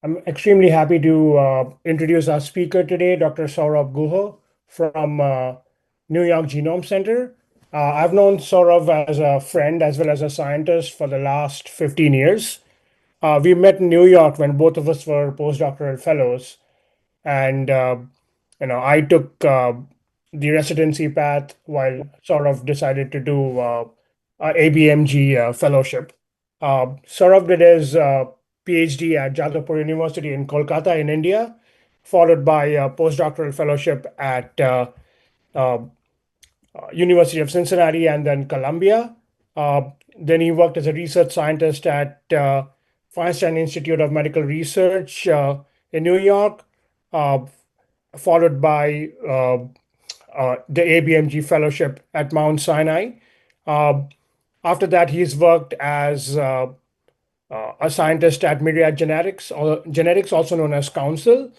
I'm extremely happy to introduce our speaker today, Dr. Saurav Guha from New York Genome Center. I've known Saurav as a friend as well as a scientist for the last 15 years. We met in New York when both of us were postdoctoral fellows, and I took the residency path while Saurav decided to do a ABMG fellowship. Saurav did his PhD at Jadavpur University in Kolkata in India, followed by a postdoctoral fellowship at uh, University of Cincinnati and then Columbia. Then he worked as a research scientist at Feinstein Institute of Medical Research in New York, uh, followed by the ABMG fellowship at Mount Sinai. Uh, After that, he's worked as a scientist at Myriad Genetics, also known as Council,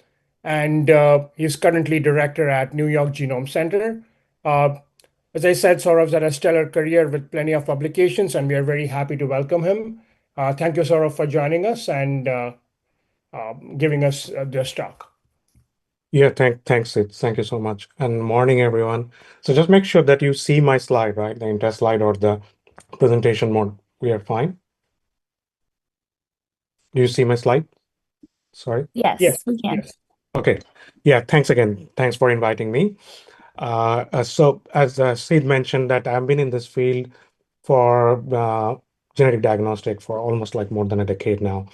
and he's currently director at New York Genome Center. Uh, as I said, Saurav's had a stellar career with plenty of publications, and we are very happy to welcome him. Thank you, Saurav, for joining us and giving us this talk. Yeah, thanks, Sid. Thank you so much. And morning, everyone. So just make sure that you see my slide, right? The entire slide or the presentation mode. We are fine. Do you see my slide? Sorry. Yes, Yes, we can. yes. Okay. Yeah, thanks again. Thanks for inviting me. So as Sid mentioned that I've been in this field for genetic diagnostic for almost like more than a decade now.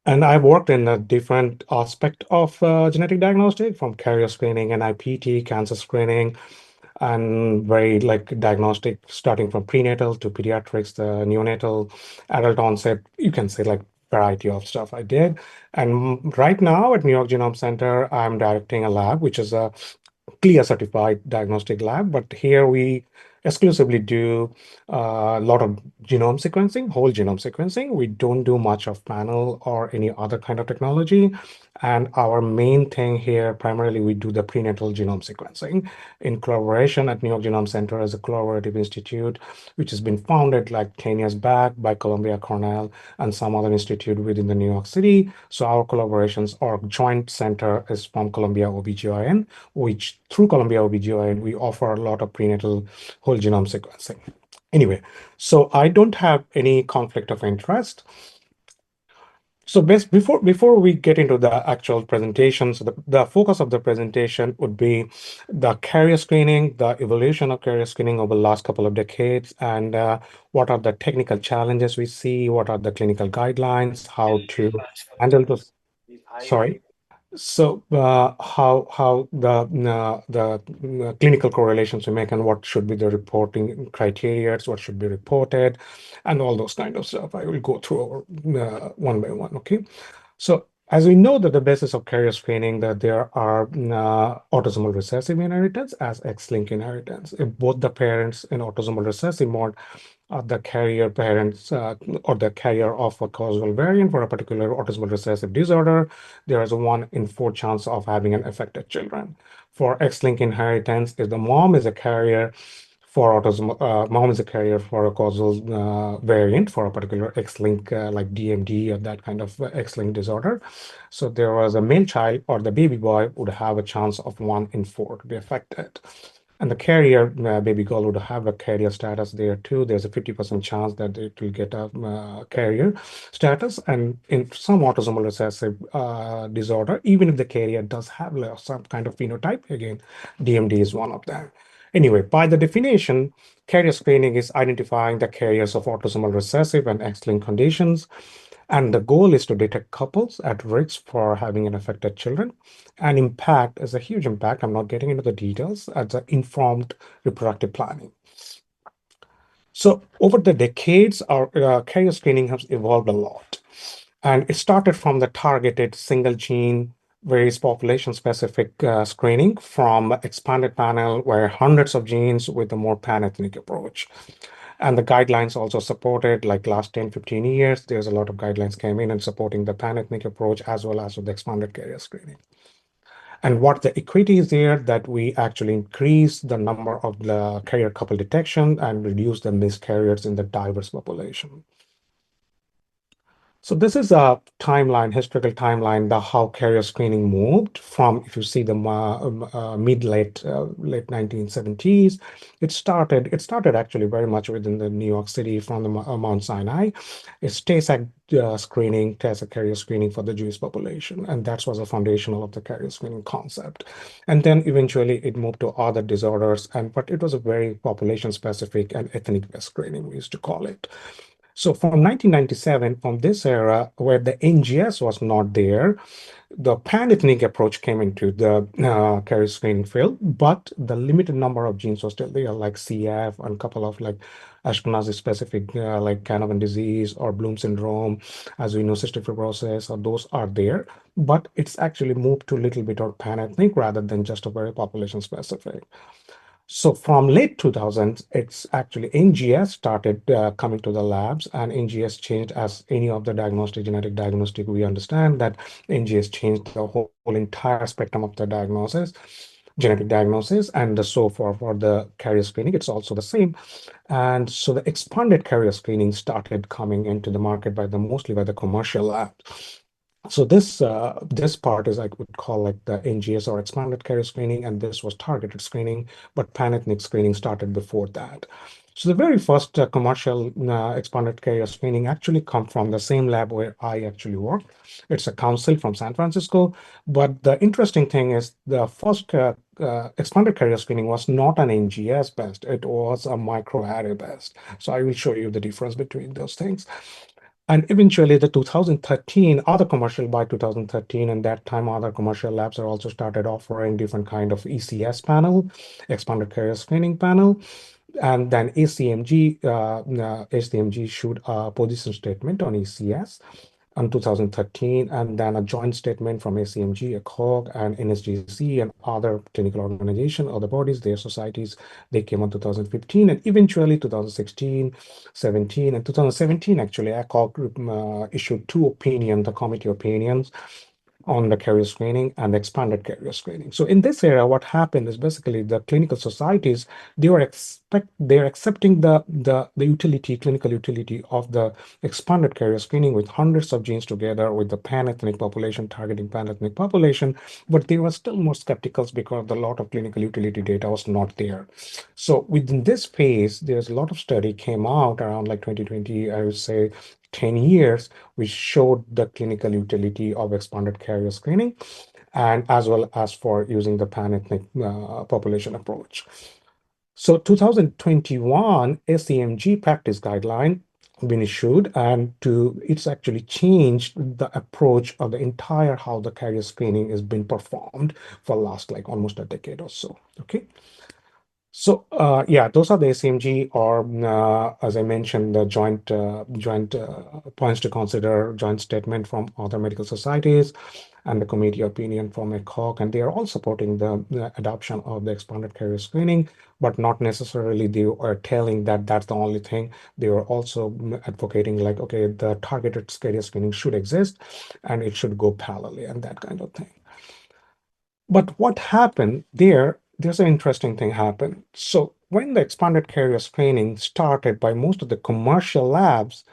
And I've worked in a different aspect of genetic diagnostic from carrier screening and NIPT, cancer screening, and very like diagnostic starting from prenatal to pediatrics, the neonatal, adult onset, you can say like variety of stuff I did. And right now at New York Genome Center, I'm directing a lab, which is a CLIA certified diagnostic lab, but here we exclusively do a lot of genome sequencing, whole genome sequencing. We don't do much of panel or any other kind of technology. And our main thing here, primarily, we do the prenatal genome sequencing in collaboration at New York Genome Center as a collaborative institute, which has been founded like 10 years back by Columbia, Cornell, and some other institute within the New York City. So our collaborations, our joint center is from Columbia OBGYN, which through Columbia OBGYN, we offer a lot of prenatal whole genome sequencing. Anyway, so I don't have any conflict of interest. So before we get into the actual presentation, so the focus of the presentation would be the carrier screening, the evolution of carrier screening over the last couple of decades, and what are the technical challenges we see, what are the clinical guidelines, how to handle those. Sorry. So how the clinical correlations we make and what should be the reporting criteria, what should be reported, and all those kind of stuff. I will go through one by one. Okay. So as we know that the basis of carrier screening that there are autosomal recessive inheritance as X-linked inheritance. If both the parents in autosomal recessive mode the carrier parents or the carrier of a causal variant for a particular autosomal recessive disorder, there is a 1 in 4 chance of having an affected children. For X-linked inheritance, if the mom is a carrier for autism, mom is a carrier for a causal variant for a particular X-linked like DMD or that kind of X-linked disorder. So there was a male child or the baby boy would have a chance of 1 in 4 to be affected. And the carrier baby girl would have a carrier status there too. There's a 50% chance that it will get a carrier status. And in some autosomal recessive disorder, even if the carrier does have some kind of phenotype, again, DMD is one of them. Anyway, by the definition, carrier screening is identifying the carriers of autosomal recessive and X-linked conditions. And the goal is to detect couples at risk for having an affected children. And impact is a huge impact. I'm not getting into the details as the informed reproductive planning. So over the decades, our carrier screening has evolved a lot. And it started from the targeted single gene, various population specific screening from expanded panel where hundreds of genes with a more pan-ethnic approach. And the guidelines also supported like last 10, 15 years, there's a lot of guidelines came in and supporting the pan-ethnic approach as well as with the expanded carrier screening. And what the equity is there that we actually increase the number of the carrier couple detection and reduce the miscarriers in the diverse population. So this is a timeline, historical timeline, the how carrier screening moved from, if you see the late 1970s, it started actually very much within the New York City from the Mount Sinai. It's TASAC screening, TASAC carrier screening for the Jewish population, and that was the foundational of the carrier screening concept. And then eventually it moved to other disorders, but it was a very population specific and ethnic-based screening, we used to call it. So from 1997, from this era where the NGS was not there, the pan-ethnic approach came into the carrier screening field, but the limited number of genes was still there, like CF and a couple of like Ashkenazi specific, like Canavan disease or Bloom syndrome, as we know, cystic fibrosis, or those are there. But it's actually moved to a little bit of pan-ethnic rather than just a very population specific. So from late 2000s, it's actually NGS started coming to the labs, and NGS changed as any of the genetic diagnostic. We understand that NGS changed the whole entire spectrum of the diagnosis, genetic diagnosis, and so for the carrier screening, it's also the same. And so the expanded carrier screening started coming into the market mostly by the commercial labs. So this part is I would call like the NGS or expanded carrier screening, and this was targeted screening, but pan-ethnic screening started before that. So the very first commercial expanded carrier screening actually come from the same lab where I actually work. It's a council from San Francisco. But the interesting thing is the first expanded carrier screening was not an NGS based, it was a microarray based. So I will show you the difference between those things. And eventually, the 2013, other commercial by 2013, and that time other commercial labs are also started offering different kind of ECS panel, expanded carrier screening panel. And then ACMG issued a position statement on ECS in 2013, and then a joint statement from ACMG, ACOG, and NSGC, and other clinical organizations, other bodies, their societies, they came on 2015, and eventually 2016, 17, and 2017, actually, ACOG issued two opinions, the committee opinions, on the carrier screening and expanded carrier screening. So in this area, what happened is basically the clinical societies, they're accepting the utility, clinical utility of the expanded carrier screening with hundreds of genes together with the pan-ethnic population, targeting pan-ethnic population, but they were still more skeptical because a lot of clinical utility data was not there. So within this phase, there's a lot of study came out around like 2020, I would say 10 years, which showed the clinical utility of expanded carrier screening, and as well as for using the pan-ethnic population approach. So 2021 ACMG practice guideline been issued, and it's actually changed the approach of the entire how the carrier screening has been performed for last like almost a decade or so. Okay. So yeah, those are the ACMG, or as I mentioned, the joint points to consider, joint statement from other medical societies, and the committee opinion from ACOG, and they are all supporting the adoption of the expanded carrier screening, but not necessarily they are telling that that's the only thing. They are also advocating like, okay, the targeted carrier screening should exist, and it should go parallelly, and that kind of thing. But what happened there, there's an interesting thing happened. So when the expanded carrier screening started by most of the commercial labs,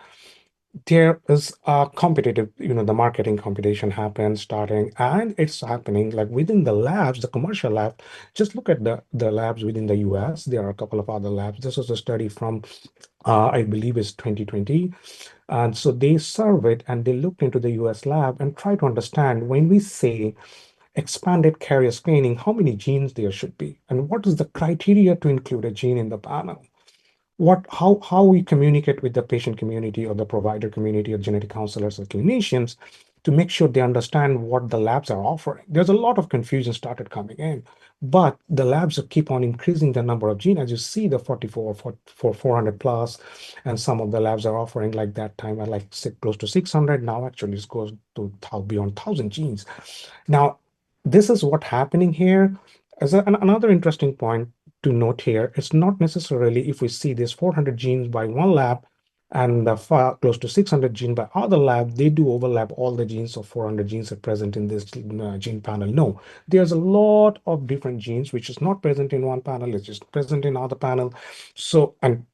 there is a competitive, the marketing competition happened starting, and it's happening like within the labs, the commercial lab. Just look at the labs within the US. There are a couple of other labs. This was a study from, I believe is 2020. And so they surveyed and they looked into the US lab and tried to understand when we say expanded carrier screening, how many genes there should be, and what is the criteria to include a gene in the panel. How we communicate with the patient community or the provider community or genetic counselors or clinicians to make sure they understand what the labs are offering. There's a lot of confusion started coming in, but the labs keep on increasing the number of genes. As you see, the 44 for 400 plus, and some of the labs are offering like that time at like close to 600. Now actually it goes to beyond 1,000 genes. Now, this is what happening here. Another interesting point to note here, it's not necessarily if we see this 400 genes by one lab and close to 600 gene by other lab, they do overlap all the genes of 400 genes are present in this gene panel. No, there's a lot of different genes which is not present in one panel, it's just present in other panel. So, and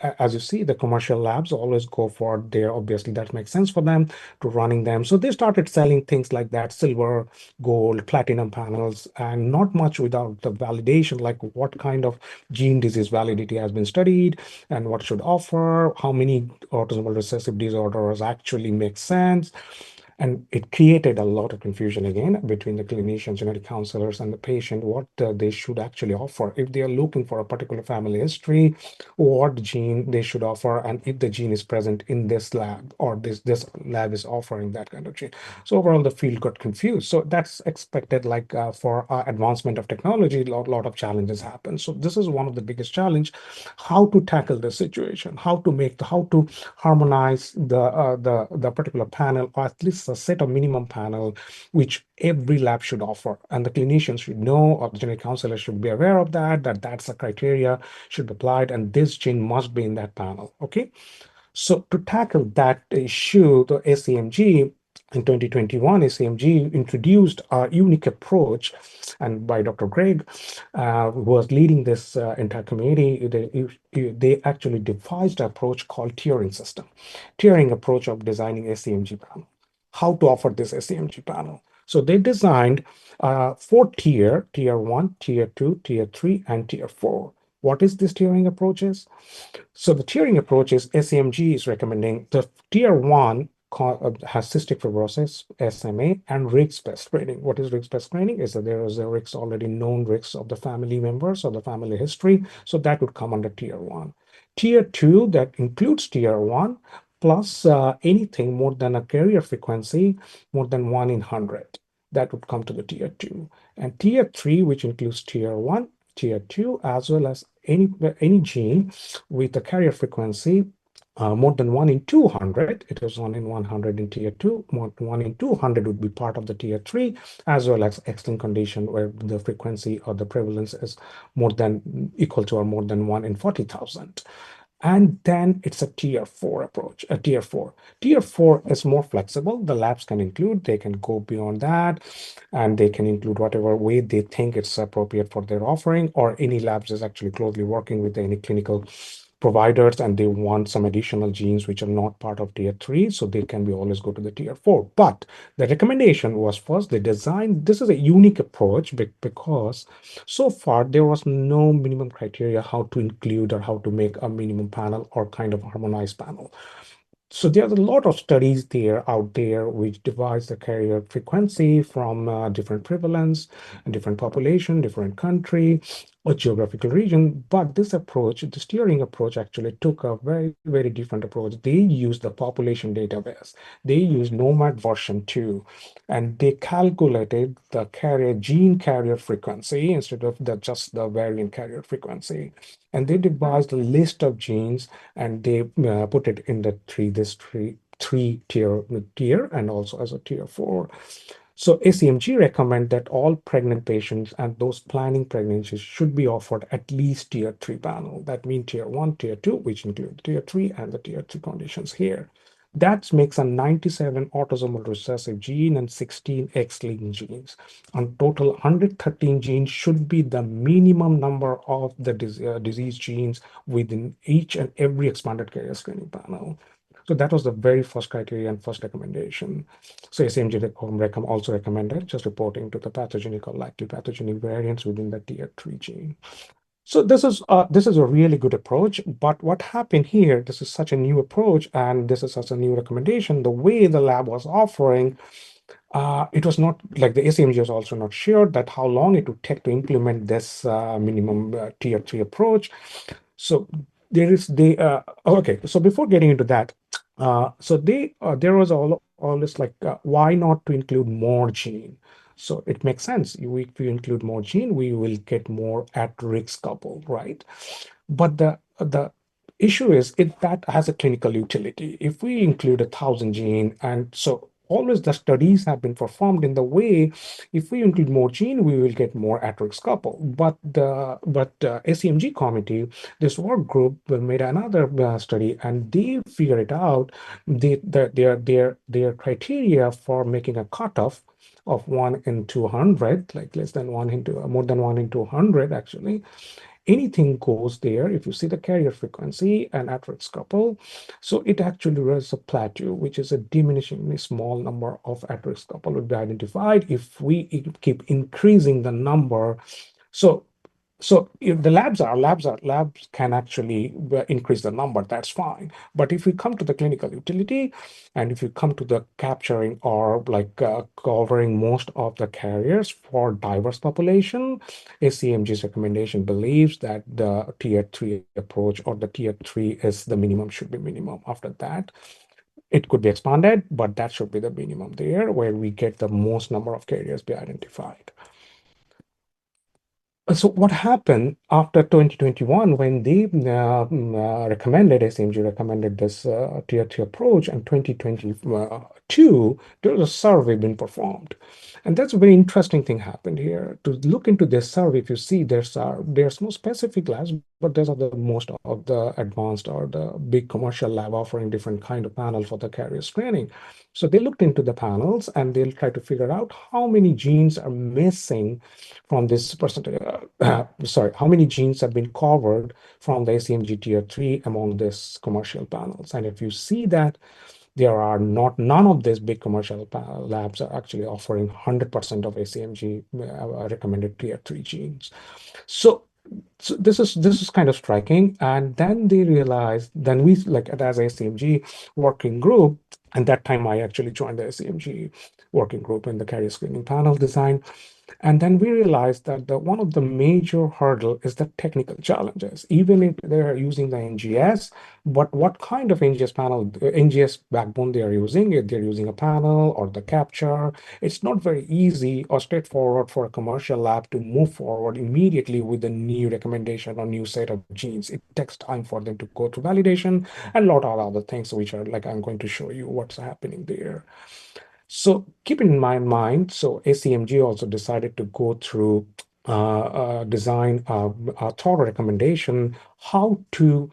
as you see, the commercial labs always go for their, obviously that makes sense for them to running them. So they started selling things like that, silver, gold, platinum panels, and not much without the validation, like what kind of gene disease validity has been studied and what should offer, how many autosomal recessive disorders actually make sense. And it created a lot of confusion again between the clinicians, genetic counselors, and the patient, what they should actually offer. If they are looking for a particular family history, what gene they should offer, and if the gene is present in this lab or this lab is offering that kind of gene. So overall, the field got confused. So that's expected, like for advancement of technology, lot of challenges happen. So this is one of the biggest challenge, how to tackle this situation, how to harmonize the particular panel, or at least a set of minimum panel, which every lab should offer. And the clinicians should know, or the genetic counselor should be aware of that's the criteria should be applied, and this gene must be in that panel. Okay. So to tackle that issue, the SCMG in 2021, SCMG introduced a unique approach, and by Dr. Greg, who was leading this entire committee, they actually devised an approach called tiering system, tiering approach of designing SCMG panel. How to offer this SCMG panel? So they designed four tier 1, tier 2, tier 3, and tier 4. What is this tiering approaches? So the tiering approach is SAMG is recommending the tier 1 has cystic fibrosis, SMA, and risk-based screening. What is risk-based screening? Is that there is a risk, already known risks of the family members or the family history. So that would come under tier 1. Tier 2, that includes tier 1, plus anything more than a carrier frequency, more than 1 in 100. That would come to the tier 2. And tier 3, which includes tier 1, tier 2, as well as any gene with a carrier frequency more than 1 in 200. It was 1 in 100 in tier 2. More than 1 in 200 would be part of the tier 3, as well as X-linked condition where the frequency or the prevalence is more than equal to or more than 1 in 40,000. And then it's a tier 4 approach, a tier 4. Tier 4 is more flexible. The labs can include, they can go beyond that, and they can include whatever way they think it's appropriate for their offering, or any labs is actually closely working with any clinical providers and they want some additional genes which are not part of tier 3, so they can be always go to the tier 4. But the recommendation was, first they designed, this is a unique approach because so far there was no minimum criteria how to include or how to make a minimum panel or kind of harmonized panel. So there's a lot of studies out there which divides the carrier frequency from different prevalence, different population, different country, or geographical region. But this approach, the steering approach, actually took a very, very different approach. They used the population database. They used Nomad version 2, and they calculated the gene carrier frequency instead of just the variant carrier frequency. And they devised a list of genes and they put it in the three tier and also as a tier 4. So ACMG recommend that all pregnant patients and those planning pregnancies should be offered at least tier 3 panel. That means tier 1, tier 2, which include tier 3 and the tier 3 conditions here. That makes a 97 autosomal recessive gene and 16 X-linked genes. On total, 113 genes should be the minimum number of the disease genes within each and every expanded carrier screening panel. So that was the very first criteria and first recommendation. So SMG also recommended just reporting to the pathogenic or likely pathogenic variants within the tier 3 gene. So this is a really good approach, but what happened here, this is such a new approach and this is such a new recommendation, the way the lab was offering, it was not like the ACMG was also not sure that how long it would take to implement this minimum tier 3 approach. So okay, so before getting into that, there was always like, why not to include more gene? So it makes sense. If we include more gene, we will get more at-risk couple, right? But the issue is that has a clinical utility. If we include 1,000 gene, and so always the studies have been performed in the way, if we include more gene, we will get more at-risk couple. But the SCMG committee, this work group, made another study, and they figured it out. Their criteria for making a cutoff of 1 in 200, like less than 1 into more than 1 in 200 actually, Anything goes there. If you see the carrier frequency and at-risk couple, so it actually reaches a plateau, which is a diminishingly small number of at-risk couple would be identified. If we keep increasing the number, so if the labs can actually increase the number, that's fine. But if we come to the clinical utility, and if you come to the capturing or like covering most of the carriers for diverse population, ACMG's recommendation believes that the tier 3 approach or the tier 3 is the minimum, should be minimum. After that, it could be expanded, but that should be the minimum there where we get the most number of carriers be identified. So what happened after 2021 when they recommended, SMG recommended this tier 3 approach, and 2022, there was a survey being performed. And that's a very interesting thing happened here. To look into this survey, if you see there's no specific labs, but there's the most of the advanced or the big commercial lab offering different kind of panel for the carrier screening. So they looked into the panels and they'll try to figure out how many genes are missing from this percentage. How many genes have been covered from the ACMG tier 3 among this commercial panels. And if you see that there are none of these big commercial labs are actually offering 100% of ACMG recommended tier 3 genes. So this is kind of striking. And then they realized, then we like as ACMG working group, and that time I actually joined the ACMG working group in the carrier screening panel design. And then we realized that one of the major hurdle is the technical challenges. Even if they're using the NGS, but what kind of NGS panel, NGS backbone they are using, if they're using a panel or the capture, it's not very easy or straightforward for a commercial lab to move forward immediately with a new recommendation or new set of genes. It takes time for them to go through validation and a lot of other things, which are like, I'm going to show you what's happening there. So keep in mind, so ACMG also decided to go through design a thorough recommendation how to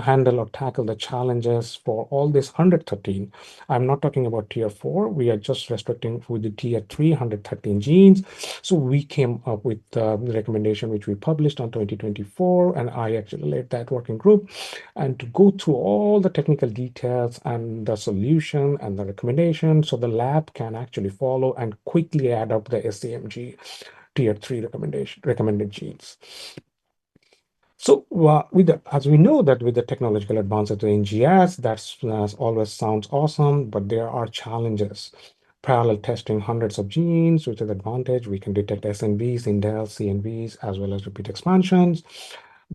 handle or tackle the challenges for all this 113. I'm not talking about tier 4. We are just restricting with the tier 3 113 genes. So we came up with the recommendation which we published on 2024, and I actually led that working group, and to go through all the technical details and the solution and the recommendation so the lab can actually follow and quickly add up the SCMG tier 3 recommended genes. So as we know that with the technological advances of the NGS, that always sounds awesome, but there are challenges. Parallel testing hundreds of genes, which is advantage. We can detect SNVs, indels, CNVs, as well as repeat expansions.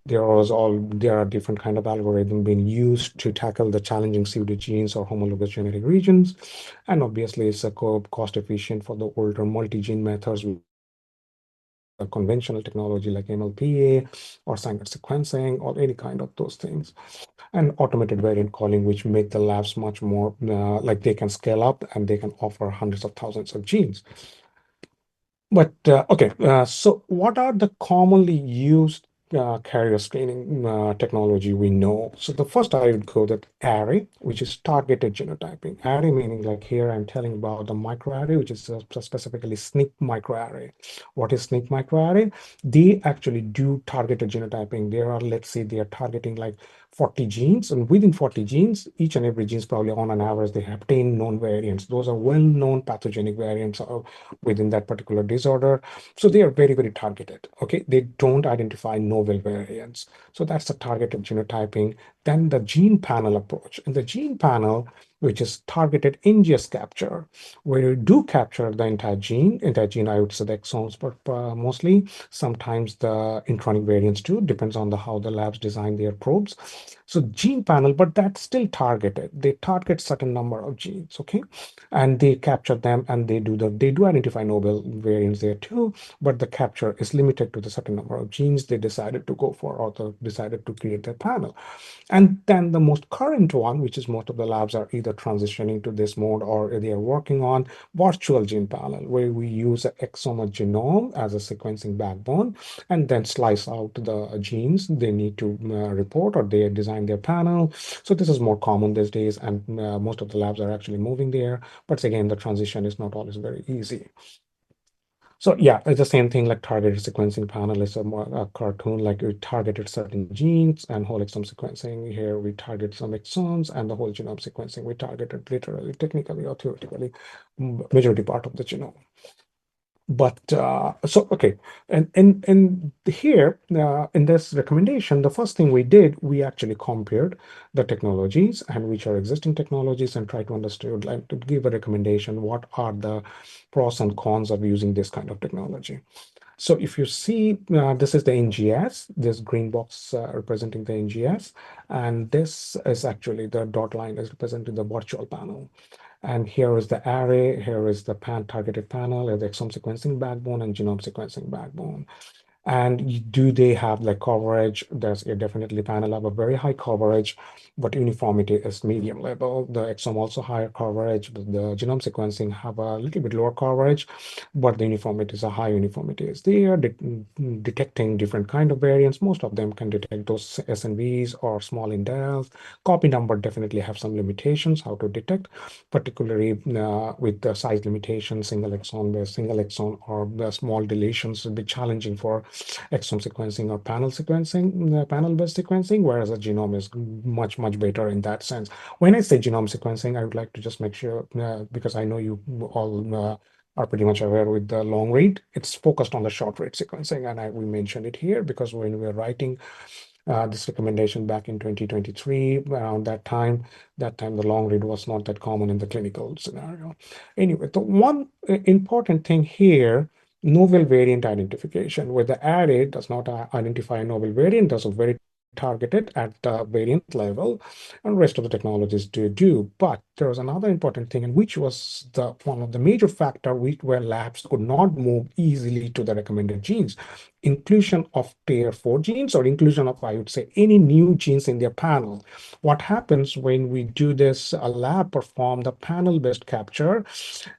There are different kind of algorithm being used to tackle the challenging pseudogenes or homologous genetic regions. And obviously it's a cost efficient for the older multi-gene methods, a conventional technology like MLPA or single sequencing or any kind of those things. And automated variant calling, which make the labs much more like they can scale up and they can offer hundreds of thousands of genes. But okay, so what are the commonly used carrier screening technology we know? So the first I would go that array, which is targeted genotyping. Array meaning like here I'm telling about the microarray, which is specifically SNP microarray. What is SNP microarray? They actually do targeted genotyping. There are, let's say, they are targeting like 40 genes, and within 40 genes, each and every gene is probably on an average, they have 10 known variants. Those are well-known pathogenic variants within that particular disorder. So they are very, very targeted. Okay, they don't identify novel variants. So that's the targeted genotyping. Then the gene panel approach. In the gene panel, which is targeted NGS capture, where you do capture the entire gene, I would say the exons, but mostly sometimes the intronic variants too, depends on how the labs design their probes. So gene panel, but that's still targeted. They target certain number of genes, okay? And they capture them and they do identify novel variants there too, but the capture is limited to the certain number of genes they decided to go for or decided to create their panel. And then the most current one, which is most of the labs are either transitioning to this mode or they are working on virtual gene panel, where we use an exome or genome as a sequencing backbone and then slice out the genes they need to report or they design their panel. So this is more common these days, and most of the labs are actually moving there. But again, the transition is not always very easy. So yeah, it's the same thing like targeted sequencing panel is a cartoon, like we targeted certain genes and whole exome sequencing. Here we target some exons and the whole genome sequencing. We targeted literally, technically or theoretically, majority part of the genome. But so okay, and here in this recommendation, the first thing we did, we actually compared the technologies and which are existing technologies and try to understand, like to give a recommendation, what are the pros and cons of using this kind of technology. So if you see, this is the NGS, this green box representing the NGS, and this is actually the dot line is representing the virtual panel. And here is the array, here is the targeted panel, the exome sequencing backbone and genome sequencing backbone. And do they have like coverage? There's definitely panel have a very high coverage, but uniformity is medium level. The exome also higher coverage, but the genome sequencing have a little bit lower coverage, but the uniformity is a high uniformity is there, detecting different kind of variants. Most of them can detect those SNVs or small indels. Copy number definitely have some limitations how to detect, particularly with the size limitation, single exon or the small deletions will be challenging for exome sequencing or panel sequencing, panel-based sequencing, whereas a genome is much, much better in that sense. When I say genome sequencing, I would like to just make sure, because I know you all are pretty much aware with the long read, it's focused on the short read sequencing. And we mentioned it here because when we were writing this recommendation back in 2023, around that time the long read was not that common in the clinical scenario. Anyway, the one important thing here, novel variant identification, where the array does not identify a novel variant, does a very targeted at the variant level, and rest of the technologies do. But there was another important thing, and which was the one of the major factor where labs could not move easily to the recommended genes. Inclusion of tier 4 genes or inclusion of, I would say, any new genes in their panel. What happens when we do this, a lab perform the panel-based capture,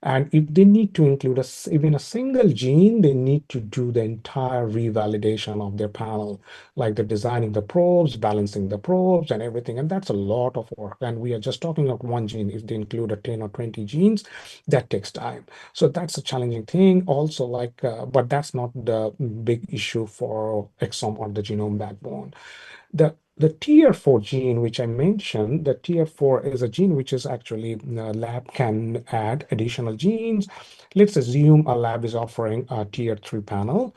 and if they need to include even a single gene, they need to do the entire revalidation of their panel, like the designing the probes, balancing the probes and everything. And that's a lot of work. And we are just talking about one gene. If they include a 10 or 20 genes, that takes time. So that's a challenging thing. Also, like, but that's not the big issue for exome or the genome backbone. The tier 4 gene, which I mentioned, the tier 4 is a gene which is actually lab can add additional genes. Let's assume a lab is offering a tier 3 panel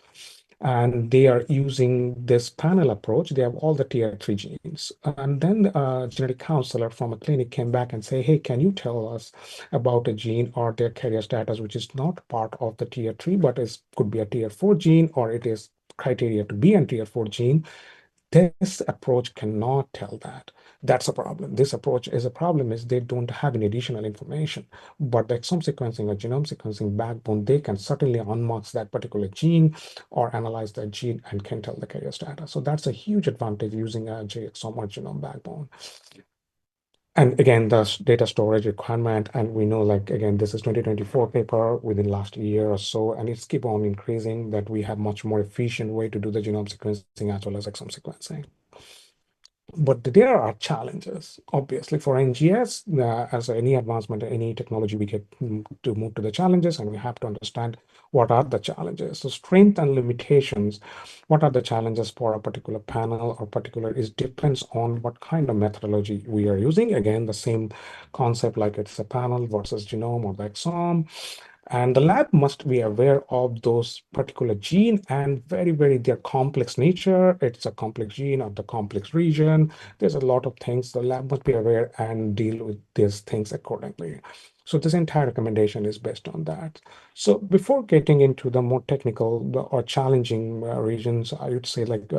and they are using this panel approach. They have all the tier 3 genes. And then a genetic counselor from a clinic came back and say, hey, can you tell us about a gene or their carrier status, which is not part of the tier 3, but could be a tier 4 gene, or it is criteria to be a tier 4 gene. This approach cannot tell that. That's a problem. This approach is a problem is they don't have any additional information. But the exome sequencing or genome sequencing backbone, they can certainly unmask that particular gene or analyze that gene and can tell the carrier status. So that's a huge advantage using a exome or genome backbone. And again, the data storage requirement, and we know, like, again, this is 2024 paper within last year or so, and it's keep on increasing that we have much more efficient way to do the genome sequencing as well as exome sequencing. But there are challenges, obviously, for NGS. As any advancement, any technology, we get to move to the challenges, and we have to understand what are the challenges. So strength and limitations, what are the challenges for a particular panel or particular, is depends on what kind of methodology we are using. Again, the same concept, like it's a panel versus genome or the exome. And the lab must be aware of those particular gene and very, their complex nature. It's a complex gene of the complex region. There's a lot of things. The lab must be aware and deal with these things accordingly. So this entire recommendation is based on that. So before getting into the more technical or challenging regions, I would say, like,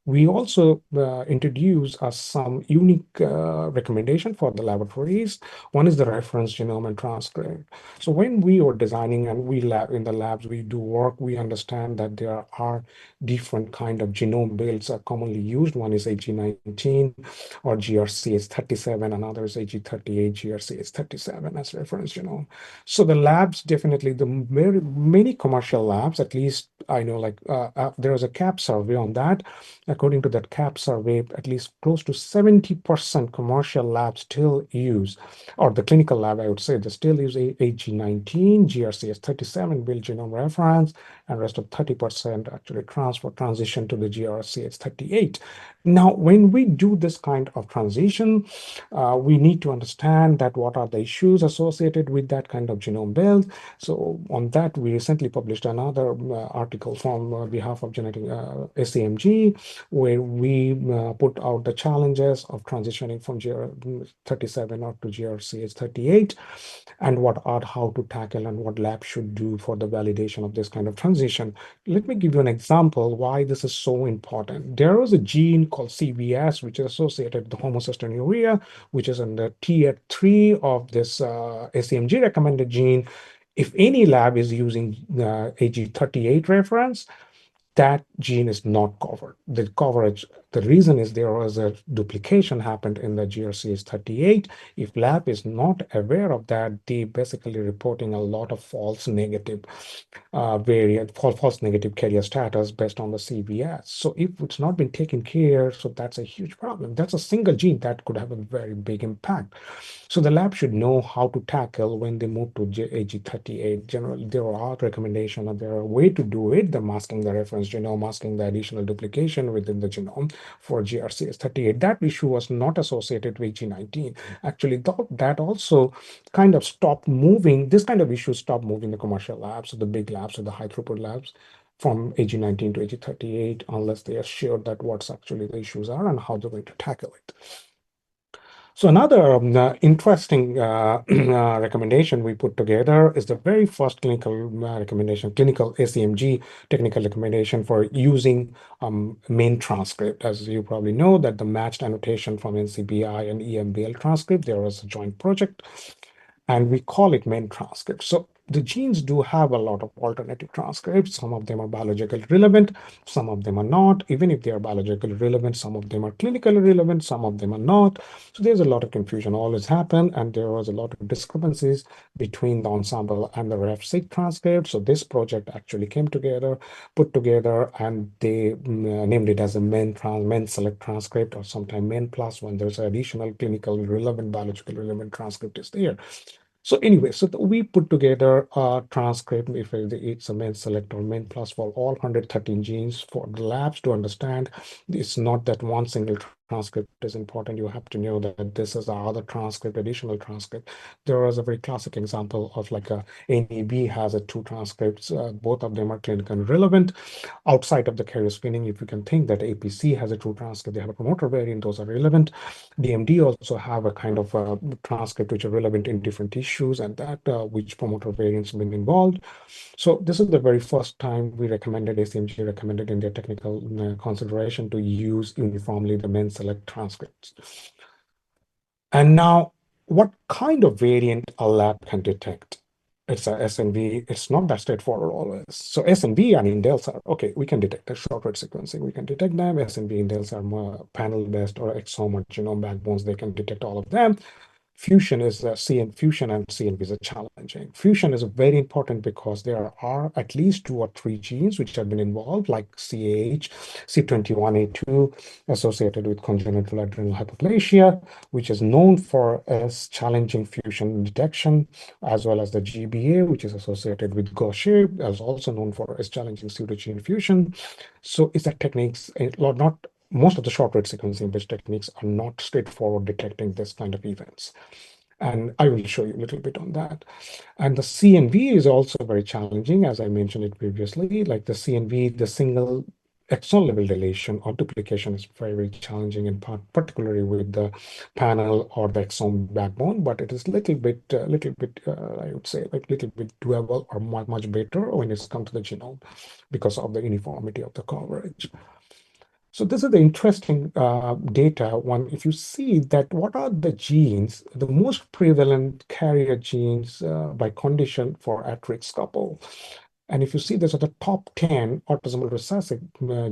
we also introduce some unique recommendation for the laboratories. One is the reference genome and transcript. So when we are designing and in the labs, we do work, we understand that there are different kind of genome builds are commonly used. One is AG19 or GRCH37, another is AG38, GRCH37 as reference genome. So the labs, definitely the very many commercial labs, at least I know there was a CAP survey on that. According to that CAP survey, at least close to 70% commercial labs still use, or the clinical lab, I would say, they still use AG19, GRCS37 build genome reference, and rest of 30% actually transition to the GRCS38. Now, when we do this kind of transition, we need to understand that what are the issues associated with that kind of genome build. So on that, we recently published another article from behalf of genetic SAMG, where we put out the challenges of transitioning from GR37 or to GRCS38, and how to tackle and what lab should do for the validation of this kind of transition. Let me give you an example why this is so important. There is a gene called CVS, which is associated with the homocystinuria, which is in the tier 3 of this SAMG recommended gene. If any lab is using AG38 reference, that gene is not covered. The reason is there was a duplication happened in the GRCS38. If lab is not aware of that, they basically reporting a lot of false negative false negative carrier status based on the CVS. So if it's not been taken care, so that's a huge problem. That's a single gene that could have a very big impact. So the lab should know how to tackle when they move to AG38. Generally, there are recommendations and there are a way to do it. The masking the reference genome, masking the additional duplication within the genome for GRCS38. That issue was not associated with AG19. Actually, that also kind of stopped moving. This kind of issues stopped moving the commercial labs, so the big labs, or the high throughput labs, from AG19 to AG38, unless they are sure that what's actually the issues are and how they're going to tackle it. So another interesting recommendation we put together is the very first clinical recommendation, clinical SEMG technical recommendation for using main transcript. As you probably know, that the matched annotation from NCBI and EMBL transcript, there was a joint project, and we call it main transcript. So the genes do have a lot of alternative transcripts. Some of them are biologically relevant, some of them are not. Even if they are biologically relevant, some of them are clinically relevant, some of them are not. So there's a lot of confusion always happen, and there was a lot of discrepancies between the ensemble and the RefSeq transcript. So this project actually came together, put together, and they named it as a main select transcript, or sometime main plus when there's additional clinical relevant, biological relevant transcript is there. So anyway, so we put together a transcript, if it's a main select or main plus for all 113 genes for the labs to understand. It's not that one single transcript is important. You have to know that this is the other transcript, additional transcript. There was a very classic example of like a NEB has a 2 transcripts. Both of them are clinically relevant. Outside of the carrier screening, if you can think that APC has a 2 transcript, they have a promoter variant, those are relevant. DMD also have a kind of transcript which are relevant in different issues, and that which promoter variants have been involved. So this is the very first time we recommended, ACMG recommended in their technical consideration to use uniformly the main select transcripts. And now, what kind of variant a lab can detect? It's a SNV. It's not that straightforward always. So SNV and indels are, okay, we can detect the short read sequencing. We can detect them. SNV indels are more panel-based or exome or genome backbones. They can detect all of them. Fusion is fusion and CNVs are challenging. Fusion is very important because there are at least 2 or 3 genes which have been involved, like CAH, C21A2, associated with congenital adrenal hyperplasia, which is known for as challenging fusion detection, as well as the GBA, which is associated with Gaucher, as also known for as challenging pseudogene fusion. So is that techniques not most of the short read sequencing based techniques are not straightforward detecting this kind of events. And I will show you a little bit on that. And the CNV is also very challenging, as I mentioned it previously. Like the CNV, the single exon level deletion or duplication is very, very challenging, in part, particularly with the panel or the exome backbone. But it is a little bit, I would say, like little bit doable or much better when it's come to the genome because of the uniformity of the coverage. So this is the interesting data. One, if you see that what are the genes, the most prevalent carrier genes by condition for at-risk couple. And if you see this are the top 10 autosomal recessive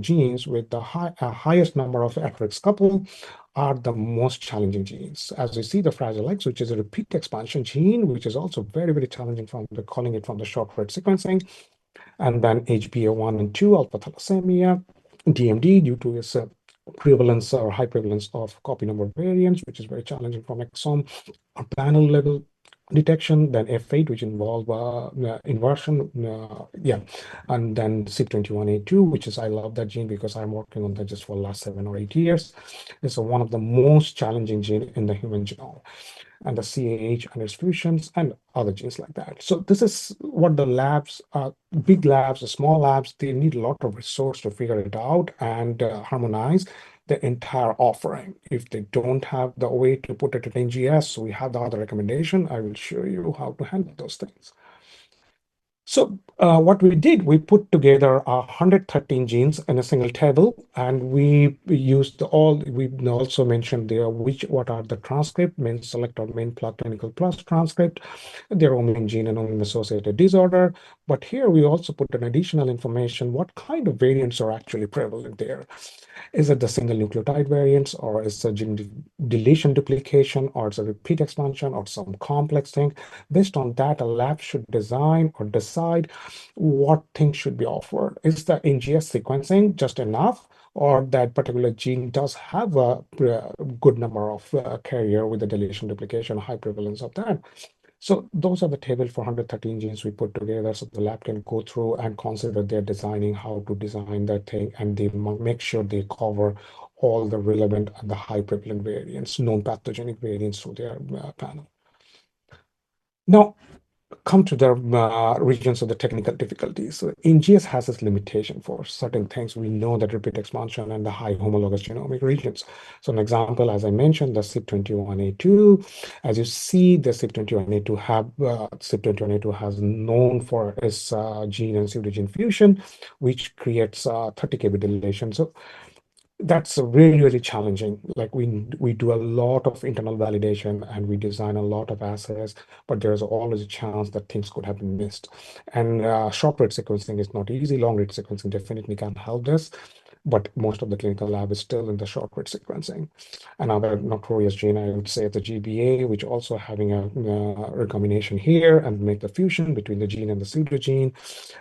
genes with the highest number of at-risk couple are the most challenging genes. As you see, the Fragile X, which is a repeat expansion gene, which is also very, very challenging from calling it from the short read sequencing. and then HbA1 and 2, alpha thalassemia, DMD due to its prevalence or high prevalence of copy number variants, which is very challenging from exome or panel level detection, then F8, which involve inversion, and then CYP21A2, which is, I love that gene because I'm working on that just for the last 7 or 8 years. It's one of the most challenging gene in the human genome, and the CAH and its fusions and other genes like that. So this is what the labs, big labs, the small labs, they need a lot of resource to figure it out and harmonize the entire offering. If they don't have the way to put it in NGS, so we have the other recommendation. I will show you how to handle those things. So what we did, we put together 113 genes in a single table, and we used we also mentioned there what are the transcript, main select or main plug clinical plus transcript, their own gene and own associated disorder. But here we also put an additional information, what kind of variants are actually prevalent there. Is it the single nucleotide variants, or is it gene deletion duplication, or it's a repeat expansion, or some complex thing? Based on that, a lab should design or decide what things should be offered. Is the NGS sequencing just enough, or that particular gene does have a good number of carrier with the deletion duplication, high prevalence of that? So those are the table for 113 genes we put together, so the lab can go through and consider their designing, how to design that thing, and they make sure they cover all the relevant and the high prevalent variants, known pathogenic variants through their panel. Now, come to the regions of the technical difficulties. So NGS has its limitation for certain things. We know that repeat expansion and the high homologous genomic regions. So an example, as I mentioned, the CYP21A2. As you see, the CYP21A2 has known for its gene and pseudogene fusion, which creates 30 kb deletion. So that's really, really challenging. Like we do a lot of internal validation and we design a lot of assays, but there's always a chance that things could have been missed. And short read sequencing is not easy. Long read sequencing definitely can help this, but most of the clinical lab is still in the short read sequencing. Another notorious gene, I would say, the GBA, which also having a recombination here and make the fusion between the gene and the pseudogene,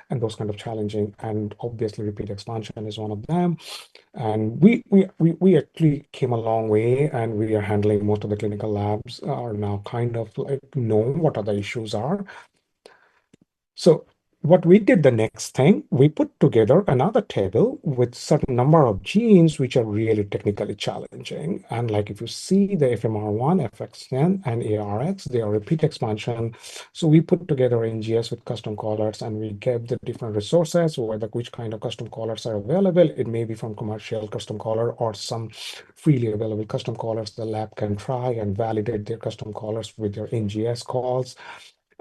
and those kind of challenging. And obviously, repeat expansion is one of them. And we actually came a long way, and we are handling most of the clinical labs are now kind of like know what other issues are. So what we did the next thing, we put together another table with certain number of genes which are really technically challenging. And like if you see the FMR1, FXN, and ARX, they are repeat expansion. So we put together NGS with custom callers, and we gave the different resources, whether which kind of custom callers are available. It may be from commercial custom caller or some freely available custom callers. The lab can try and validate their custom callers with their NGS calls.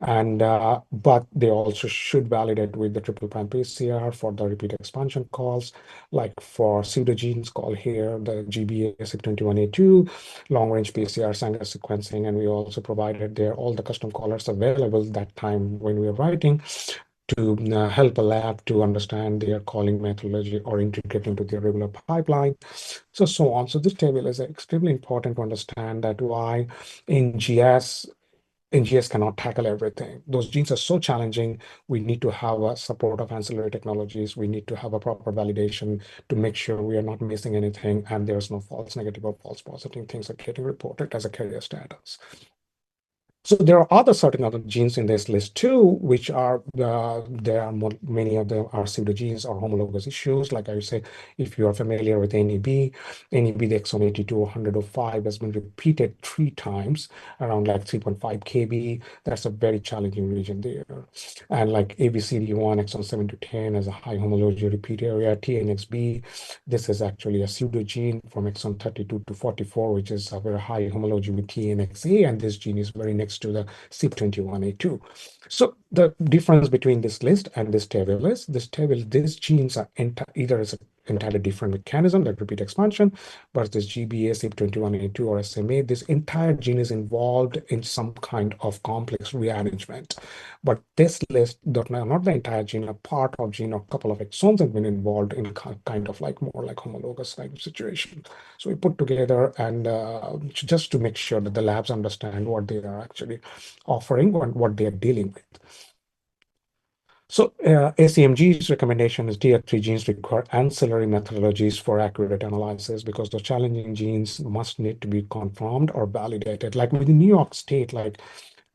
And but they also should validate with the triple prime PCR for the repeat expansion calls, like for pseudogenes call here, the GBA CYP21A2, long range PCR Sanger sequencing, and we also provided there all the custom callers available that time when we were writing to help a lab to understand their calling methodology or integrate into their regular pipeline, so on. So this table is extremely important to understand that why NGS NGS cannot tackle everything. Those genes are so challenging. We need to have a support of ancillary technologies. We need to have a proper validation to make sure we are not missing anything and there's no false negative or false positive things are getting reported as a carrier status. So there are certain other genes in this list too, which are many of them are pseudogenes or homologous issues. Like I say, if you are familiar with NEB, the exon 82 or 105 has been repeated 3 times around like 3.5 kb. That's a very challenging region there. And like ABCD1 exon 7 to 10 has a high homology repeat area. TNXB, this is actually a pseudogene from exon 32 to 44, which is a very high homology with TNXA, and this gene is very next to the CYP21A2. So the difference between this list and this table is these genes are either as an entirely different mechanism, like repeat expansion, but this GBA, CYP21A2, or SMA, this entire gene is involved in some kind of complex rearrangement. But this list, not the entire gene, a part of gene or a couple of exons have been involved in kind of like more like homologous kind of situation. So we put together and just to make sure that the labs understand what they are actually offering and what they are dealing with. So ACMG's recommendation is DR3 genes require ancillary methodologies for accurate analysis because the challenging genes must need to be confirmed or validated. Like within New York State, like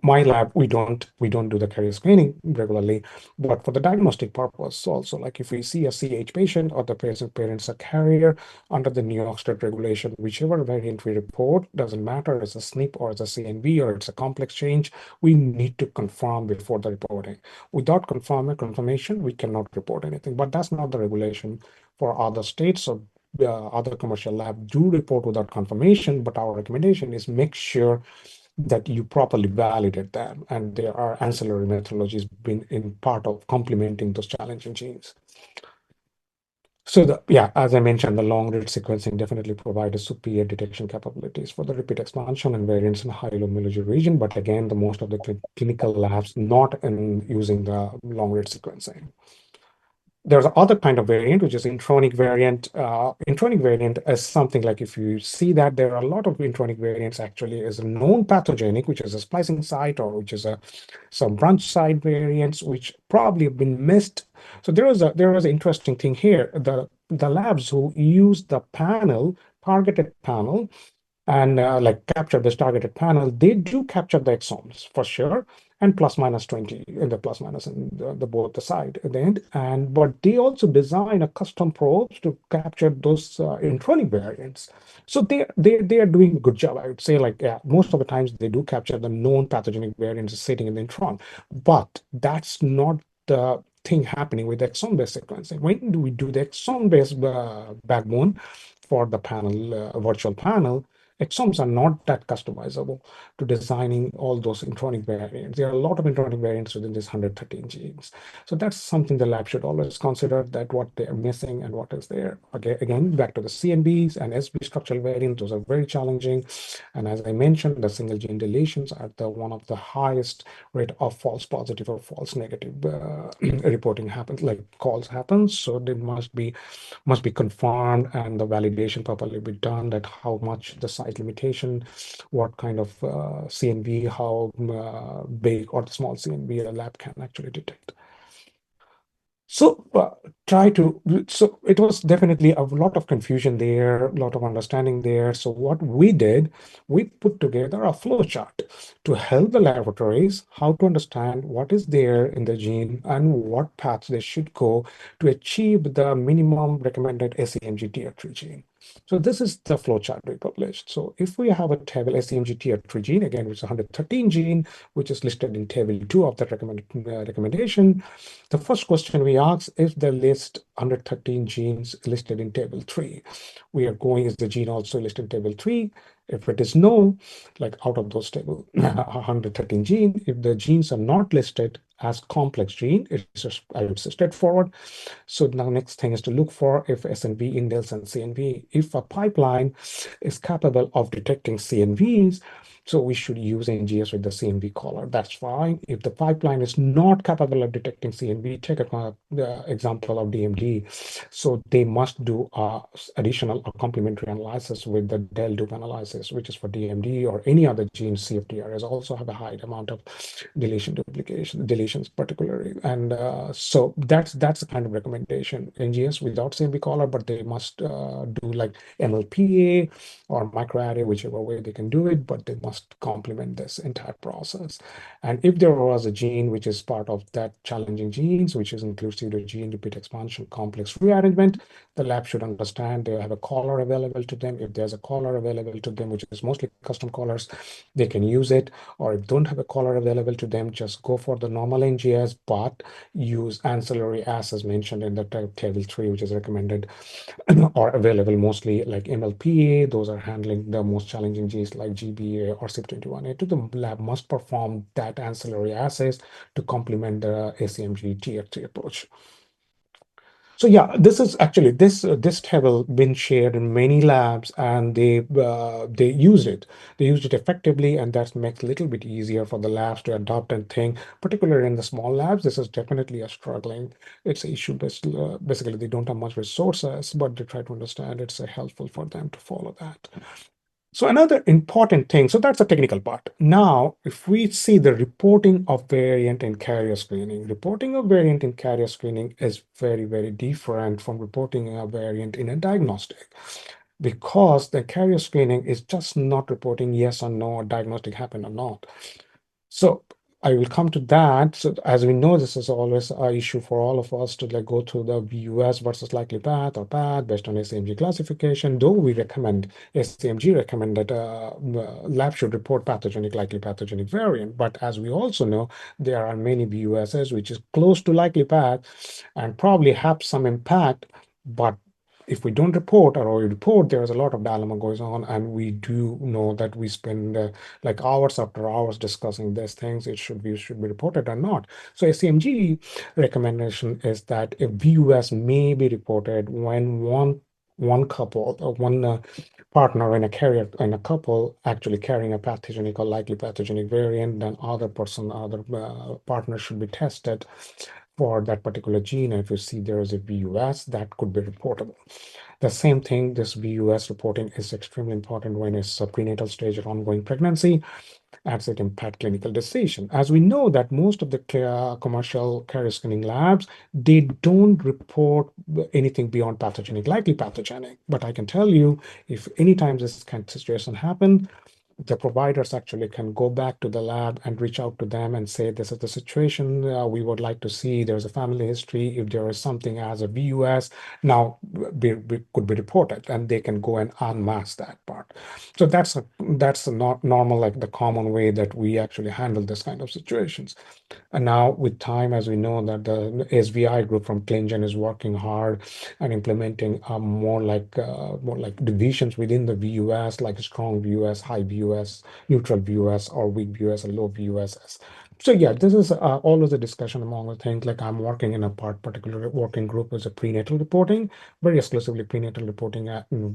my lab, we don't do the carrier screening regularly, but for the diagnostic purpose also, like if we see a CH patient or the parents a carrier under the New York State regulation, whichever variant we report, doesn't matter, it's a SNP or it's a CNV or it's a complex change, we need to confirm before the reporting. Without confirmation, we cannot report anything. But that's not the regulation for other states. So other commercial labs do report without confirmation, but our recommendation is make sure that you properly validate them. And there are ancillary methodologies been in part of complementing those challenging genes. So yeah, as I mentioned, the long-read sequencing definitely provides superior detection capabilities for the repeat expansion and variants in high homology region. But again, the most of the clinical labs not in using the long-read sequencing. There's other kind of variant, which is intronic variant. Intronic variant is something like if you see that there are a lot of intronic variants actually is a known pathogenic, which is a splicing site or which is some branch site variants, which probably have been missed. So there was an interesting thing here. The labs who use the panel, targeted panel, and like capture this targeted panel, they do capture the exomes for sure, and plus minus 20 in the plus minus in the both the side at the end. And but they also design a custom probes to capture those intronic variants. So they are doing a good job. I would say like yeah, most of the times they do capture the known pathogenic variants sitting in the intron, but that's not the thing happening with exome-based sequencing. When do we do the exome-based backbone for the panel, virtual panel? Exomes are not that customizable to designing all those intronic variants. There are a lot of intronic variants within these 113 genes. So that's something the lab should always consider that what they are missing and what is there. Again, back to the CNBs and SB structural variants, those are very challenging. And as I mentioned, the single gene deletions are the one of the highest rate of false positive or false negative reporting happens, like calls happens. So they must be confirmed and the validation properly be done that how much the size limitation, what kind of CNV, how big or the small CNV a lab can actually detect. So so it was definitely a lot of confusion there, a lot of understanding there. So what we did, we put together a flow chart to help the laboratories how to understand what is there in the gene and what paths they should go to achieve the minimum recommended SEMG tier 3 gene. So this is the flow chart we published. So if we have a table SEMG tier 3 gene, again, which is 113 gene, which is listed in table 2 of the recommendation, the first question we ask is the list 113 genes listed in table 3. We are going, is the gene also listed in table 3? If it is no, like out of those table 113 gene, if the genes are not listed as complex gene, it's just, I would say straightforward. So now next thing is to look for if SNV, indels, and CNV. If a pipeline is capable of detecting CNVs, so we should use NGS with the CNV caller. That's fine. If the pipeline is not capable of detecting CNV, take the example of DMD. So they must do additional or complementary analysis with the del-dup analysis, which is for DMD or any other gene. CFTRs also have a high amount of deletions particularly. And so that's the kind of recommendation. NGS without CNV caller, but they must do like MLPA or microarray, whichever way they can do it, but they must complement this entire process. And if there was a gene which is part of that challenging genes, which is inclusive of gene repeat expansion complex rearrangement, the lab should understand they have a caller available to them. If there's a caller available to them, which is mostly custom callers, they can use it. Or if don't have a caller available to them, just go for the normal NGS, but use ancillary as mentioned in the table 3, which is recommended are available mostly like MLPA. Those are handling the most challenging genes like GBA or CYP21A. The lab must perform that ancillary assays to complement the ACMG tier 3 approach. So yeah, this is actually this table been shared in many labs, and they used it. They used it effectively, and that makes it a little bit easier for the labs to adopt and think. Particularly in the small labs, this is definitely a struggling. It's an issue. Basically, they don't have much resources, but they try to understand. It's helpful for them to follow that. So another important thing, so that's the technical part. Now, if we see the reporting of variant in carrier screening, reporting of variant in carrier screening is very, very different from reporting a variant in a diagnostic, because the carrier screening is just not reporting yes or no, or diagnostic happened or not. So I will come to that. So as we know, this is always an issue for all of us to like go through the VUS versus likely path or path based on SAMG classification. Though we recommend, SAMG recommend that lab should report pathogenic, likely pathogenic variant. But as we also know, there are many VUSs which is close to likely path and probably have some impact, but if we don't report or we report, there's a lot of dilemma goes on, and we do know that we spend like hours after hours discussing these things. It should be reported or not. So SCMG recommendation is that a VUS may be reported when one couple or one partner in a carrier in a couple actually carrying a pathogenic or likely pathogenic variant, then other partner should be tested for that particular gene. And if you see there is a VUS, that could be reportable. The same thing, this VUS reporting is extremely important when it's a prenatal stage or ongoing pregnancy, as it impact clinical decision. As we know that most of the commercial carrier screening labs, they don't report anything beyond pathogenic, likely pathogenic. But I can tell you, if anytime this kind of situation happen, the providers actually can go back to the lab and reach out to them and say, this is the situation we would like to see. There's a family history. If there is something as a VUS, now could be reported, and they can go and unmask that part. So that's a not normal, like the common way that we actually handle this kind of situations. And now with time, as we know that the SVI group from ClinGen is working hard and implementing more like divisions within the VUS, like strong VUS, high VUS, neutral VUS, or weak VUS, and low VUSs. So yeah, this is always a discussion among the things. Like I'm working in a particular working group is a prenatal reporting, very exclusively prenatal reporting.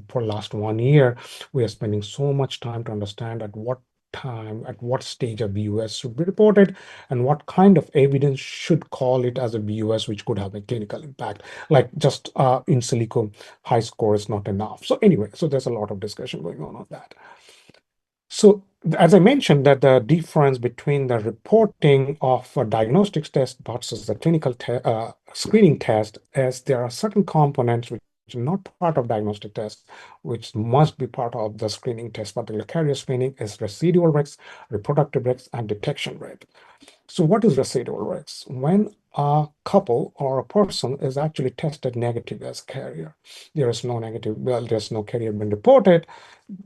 For last 1 year, we are spending so much time to understand at what time, at what stage a VUS should be reported, and what kind of evidence should call it as a VUS, which could have a clinical impact. Like just in silico high score is not enough. So anyway, so there's a lot of discussion going on that. So as I mentioned, that the difference between the reporting of a diagnostics test versus the clinical screening test is there are certain components which are not part of diagnostic test, which must be part of the screening test. Particular carrier screening is residual risks, reproductive risks, and detection rate. So what is residual risks? When a couple or a person is actually tested negative as carrier, there is no negative, well, there's no carrier been reported,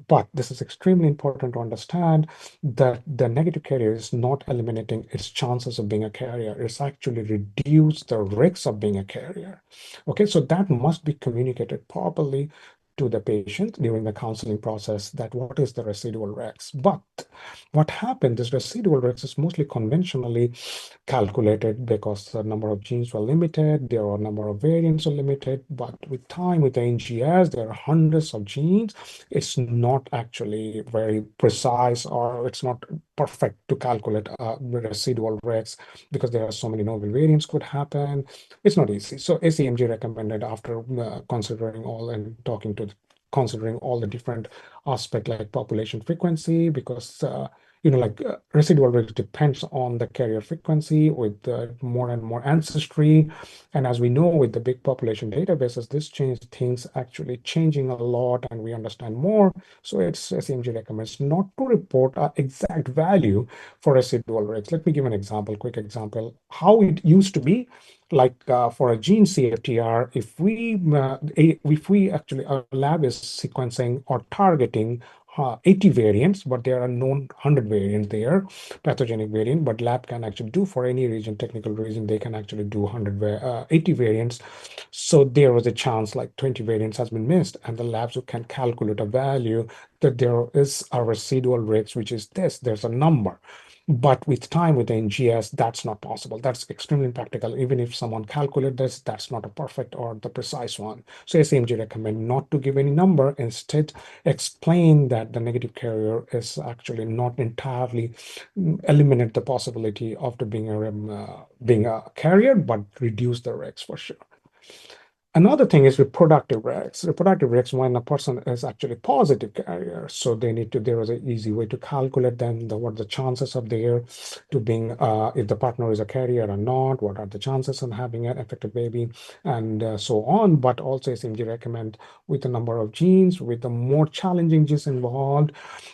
but this is extremely important to understand that the negative carrier is not eliminating its chances of being a carrier. It's actually reduce the risks of being a carrier. Okay, so that must be communicated properly to the patient during the counseling process, that what is the residual risks. But what happened, this residual risks is mostly conventionally calculated because the number of genes were limited, there are a number of variants are limited, but with time, with the NGS, there are hundreds of genes. It's not actually very precise, or it's not perfect to calculate residual risks, because there are so many novel variants could happen. It's not easy. So ACMG recommended, after considering all and considering all the different aspects like population frequency, because residual risk depends on the carrier frequency with more and more ancestry. And as we know, with the big population databases, this change things actually changing a lot, and we understand more. So it's SMG recommends not to report an exact value for residual risk. Let me give an example, quick example, how it used to be. Like for a gene CFTR, if we actually, our lab is sequencing or targeting 80 variants, but there are known 100 variants there, pathogenic variant, but lab can actually do for any region, technical reason, they can actually do 80 variants. So there was a chance like 20 variants has been missed, and the labs can calculate a value that there is a residual risk, which is this, there's a number. But with time, with the NGS, that's not possible. That's extremely impractical. Even if someone calculates this, that's not a perfect or the precise one. So SAMG recommend not to give any number. Instead, explain that the negative carrier is actually not entirely eliminate the possibility of being a carrier, but reduce the risks for sure. Another thing is reproductive risks. Reproductive risks when a person is actually positive carrier. So there is an easy way to calculate them, what the chances of there to being, if the partner is a carrier or not, what are the chances of having an affected baby, and so on. But also SMG recommend with the number of genes, with the more challenging genes involved,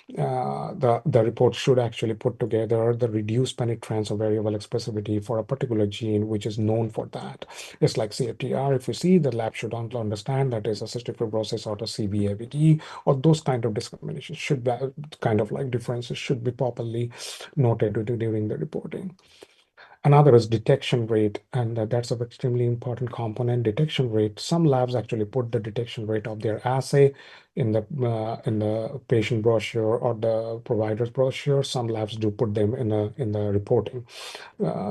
the report should actually put together the reduced penetrance or variable expressivity for a particular gene, which is known for that. It's like CFTR. If you see, the lab should understand that is a cystic fibrosis or the CBAVD, or those kind of discriminations should be kind of like differences should be properly noted during the reporting. Another is detection rate, and that's an extremely important component. Detection rate. Some labs actually put the detection rate of their assay in the patient brochure or the provider's brochure. Some labs do put them in the reporting.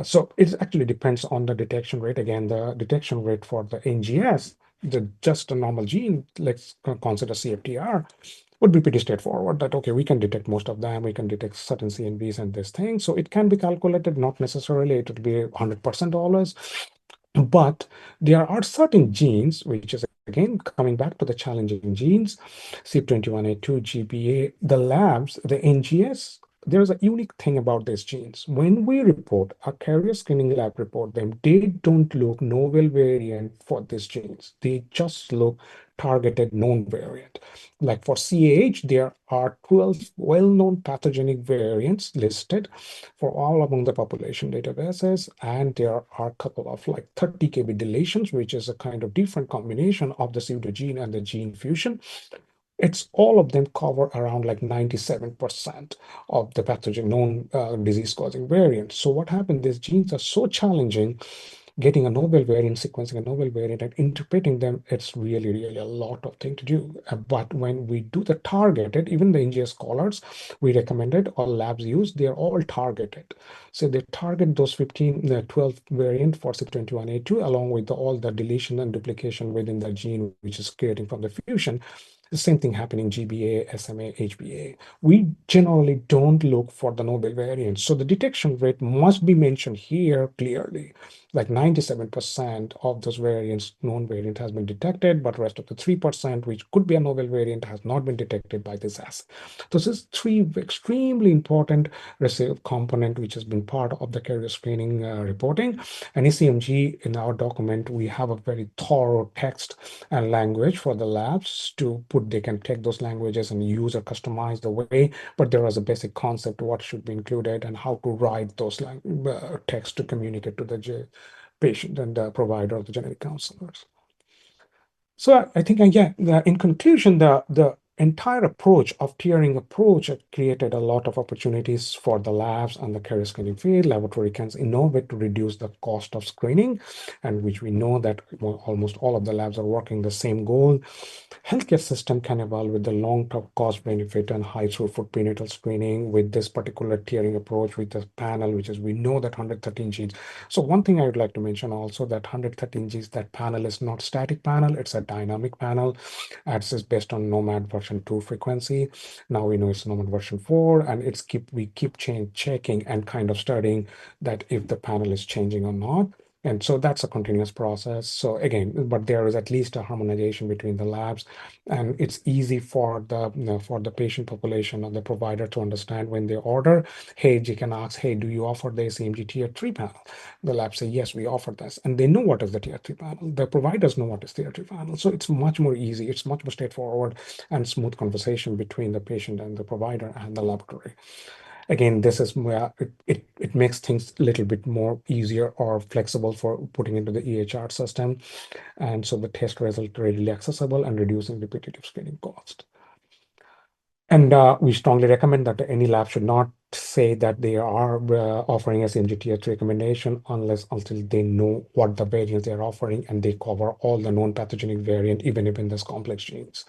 So it actually depends on the detection rate. Again, the detection rate for the NGS, just a normal gene, let's consider CFTR, would be pretty straightforward that, okay, we can detect most of them, we can detect certain CNVs and this thing. So it can be calculated, not necessarily it would be 100% always. But there are certain genes, which is again coming back to the challenging genes, CYP21A2, GBA, the labs, the NGS, there's a unique thing about these genes. When we report, a carrier screening lab report them, they don't look novel variant for these genes. They just look targeted known variant. Like for CAH, there are 12 well-known pathogenic variants listed for all among the population databases, and there are a couple of like 30 kb deletions, which is a kind of different combination of the pseudogene and the gene fusion. It's all of them cover around like 97% of the pathogen known disease-causing variants. So what happened? These genes are so challenging. Getting a novel variant, sequencing a novel variant, and interpreting them, it's really, really a lot of thing to do. But when we do the targeted, even the NGS scholars we recommended or labs use, they're all targeted. So they target those 12 variant for CYP21A2 along with all the deletion and duplication within the gene, which is creating from the fusion. The same thing happening GBA, SMA, HBA. We generally don't look for the novel variants. So the detection rate must be mentioned here clearly. Like 97% of those variants, known variant has been detected, but rest of the 3%, which could be a novel variant, has not been detected by this assay. So this is three extremely important receive component, which has been part of the carrier screening reporting. And ECMG, in our document, we have a very thorough text and language for the labs to put, they can take those languages and use or customize the way, but there is a basic concept what should be included and how to write those text to communicate to the patient and the provider or the genetic counselors. So I think, yeah, in conclusion, the entire approach of tiering approach created a lot of opportunities for the labs and the carrier screening field. Laboratory can innovate to reduce the cost of screening, and which we know that almost all of the labs are working the same goal. Healthcare system can evolve with the long-term cost benefit and high throughput prenatal screening with this particular tiering approach with the panel, which is we know that 113 genes. So one thing I would like to mention also that 113 genes, that panel is not static panel, it's a dynamic panel. It's is based on Nomad version 2 frequency. Now we know it's Nomad version 4, and we keep checking and kind of studying that if the panel is changing or not. And so that's a continuous process. So again, but there is at least a harmonization between the labs, and it's easy for the patient population or the provider to understand when they order. Hey, you can ask, hey, do you offer the SAMG tier 3 panel? The lab say, yes, we offer this, and they know what is the tier 3 panel. The providers know what is tier 3 panel. So it's much more easy. It's much more straightforward and smooth conversation between the patient and the provider and the laboratory. Again, this is where it makes things a little bit more easier or flexible for putting into the EHR system. And so the test result readily accessible and reducing repetitive screening cost. And we strongly recommend that any lab should not say that they are offering a CMGTH recommendation until they know what the variants they are offering and they cover all the known pathogenic variant, even if in this complex genes.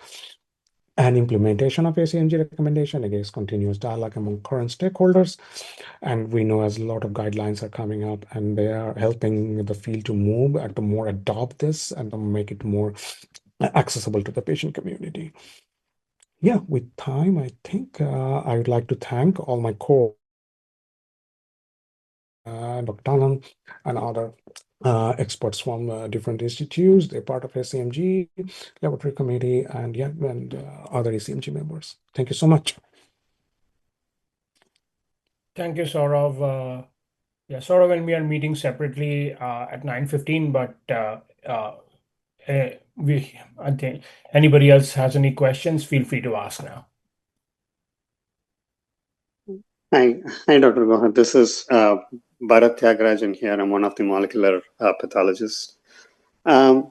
And implementation of ACMG recommendation, again, is continuous dialogue among current stakeholders. And we know as a lot of guidelines are coming up and they are helping the field to move and to more adopt this and to make it more accessible to the patient community. Yeah, with time, I think I would like to thank all my core, Dr. Tanan and other experts from different institutes. They're part of SCMG, laboratory committee, and other SCMG members. Thank you so much. Thank you, Saurav. Yeah, Saurav and me are meeting separately at 9:15, but I think anybody else has any questions, feel free to ask now. Hi, Dr. Guha. This is Bharat Tyagarajan here. I'm one of the molecular pathologists. I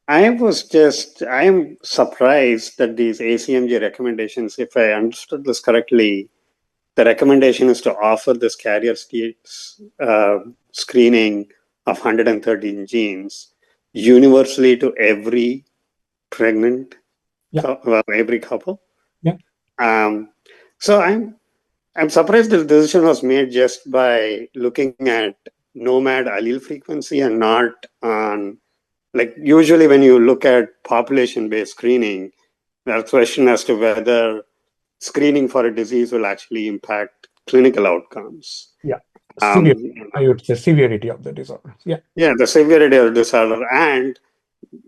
am surprised that these ACMG recommendations, if I understood this correctly, the recommendation is to offer this carrier states screening of 113 genes universally to every pregnant, every couple. Yeah. So I'm surprised this decision was made just by looking at nomad allele frequency and not on, like, usually when you look at population-based screening, there's a question as to whether screening for a disease will actually impact clinical outcomes. Yeah. I would say severity of the disorder. Yeah. Yeah, the severity of the disorder, and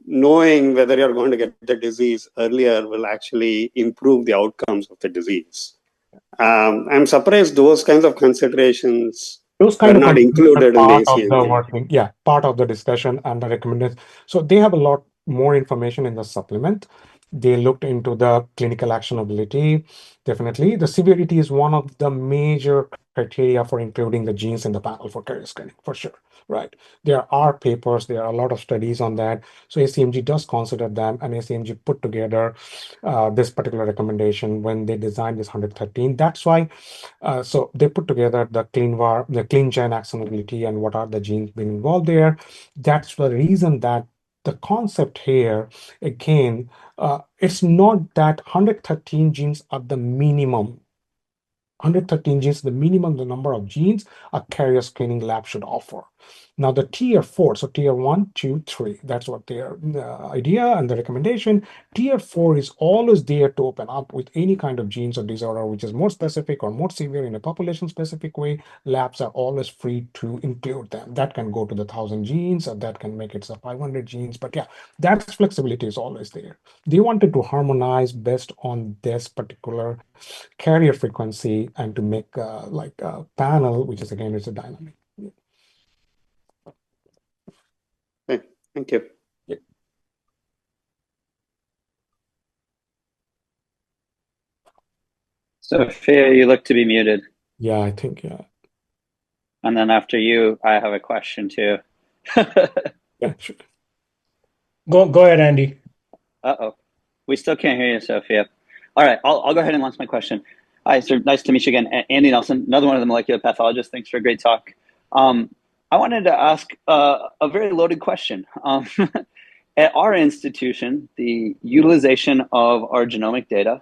knowing whether you're going to get the disease earlier will actually improve the outcomes of the disease. I'm surprised those kinds of considerations were not included in the ACMG. Part of the discussion and the recommendation. So they have a lot more information in the supplement. They looked into the clinical actionability. Definitely, the severity is one of the major criteria for including the genes in the panel for carrier screening, for sure. Right. There are papers, there are a lot of studies on that. So ACMG does consider them, and ACMG put together this particular recommendation when they designed this 113. That's why, so they put together the clean gen actionability and what are the genes being involved there. That's the reason that the concept here, again, it's not that 113 genes are the minimum. 113 genes, the minimum, the number of genes a carrier screening lab should offer. Now the tier 4, so tier 1, 2, 3, that's what their idea and the recommendation. Tier 4 is always there to open up with any kind of genes or disorder which is more specific or more severe in a population specific way. Labs are always free to include them. That can go to the 1,000 genes, or that can make it 500 genes. But yeah, that flexibility is always there. They wanted to harmonize based on this particular carrier frequency and to make like a panel, which is again is a dynamic. Yeah. Okay, thank you. Yeah. Sophia, you look to be muted. Yeah, I think, yeah. And then after you, I have a question too. Yeah, sure. Go ahead, Andy. Uh-oh. We still can't hear you, Sophia. All right, I'll go ahead and launch my question. Hi, sir. Nice to meet you again. Andy Nelson, another one of the molecular pathologists. Thanks for a great talk. I wanted to ask a very loaded question. At our institution, the utilization of our genomic data,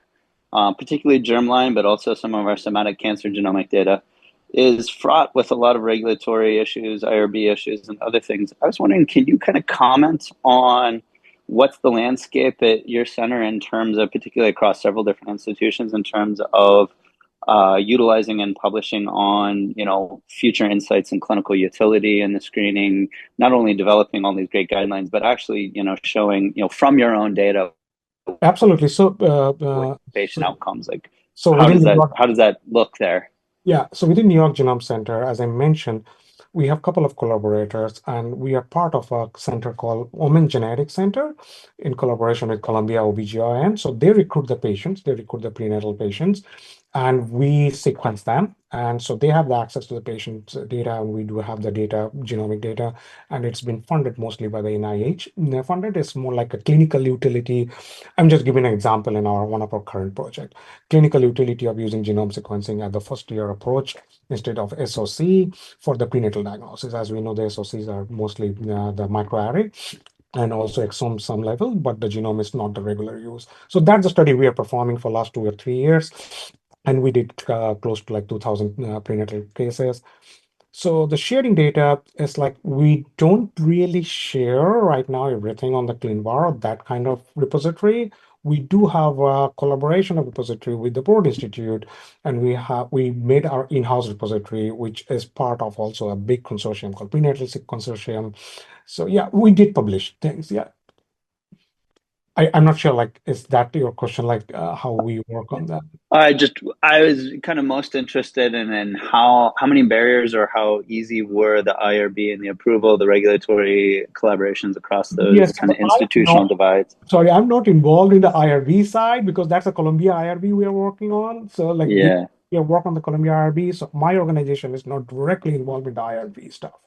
particularly germline, but also some of our somatic cancer genomic data, is fraught with a lot of regulatory issues, IRB issues, and other things. I was wondering, can you kind of comment on what's the landscape at your center in terms of, particularly across several different institutions, in terms of utilizing and publishing on, future insights and clinical utility in the screening, not only developing all these great guidelines, but actually, showing, from your own data. Absolutely. So, patient outcomes, like, so how does that look there? Yeah, so within New York Genome Center, as I mentioned, we have a couple of collaborators, and we are part of a center called Women Genetic Center in collaboration with Columbia OBGYN. So they recruit the patients, they recruit the prenatal patients, and we sequence them. And so they have the access to the patient's data, and we do have the data, genomic data, and it's been funded mostly by the NIH. Funded is more like a clinical utility. I'm just giving an example in one of our current project. Clinical utility of using genome sequencing at the first year approach instead of SOC for the prenatal diagnosis. As we know, the SOCs are mostly the microarray and also exome some level, but the genome is not the regular use. So that's the study we are performing for last 2 or 3 years. And we did close to like 2,000 prenatal cases. So the sharing data is like, we don't really share right now everything on the CleanVar, that kind of repository. we do have a collaboration of repository with the Broad Institute, and we made our in-house repository, which is part of also a big consortium called Prenatal Sick Consortium. So yeah, we did publish things. Yeah. I'm not sure, like, is that your question, like how we work on that? I was kind of most interested in how many barriers or how easy were the IRB and the approval, the regulatory collaborations across those Yes, kind of institutional divides. Sorry, I'm not involved in the IRB side because that's a Columbia IRB we are working on. So like Yeah, we work on the Columbia IRB. So my organization is not directly involved with the IRB stuff.